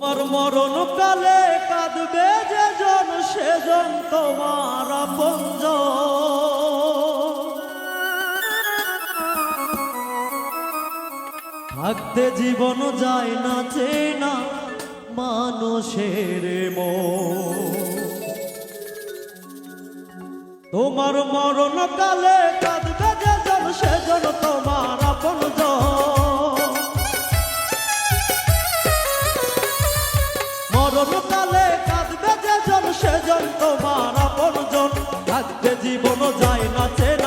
তোমার মরণ কালে কাঁদবে যে জন সেজন তোমার আপনজন। থাকতে জীবন যায় না চেনা মানুষের মন। তোমার মরণ কালে কাঁদবে যে জন সেজন তোমার আপনজন। মরণ কালে কাঁদবে যে জন সেজন তোমার আপনজন। থাকতে জীবন যায় না চেনা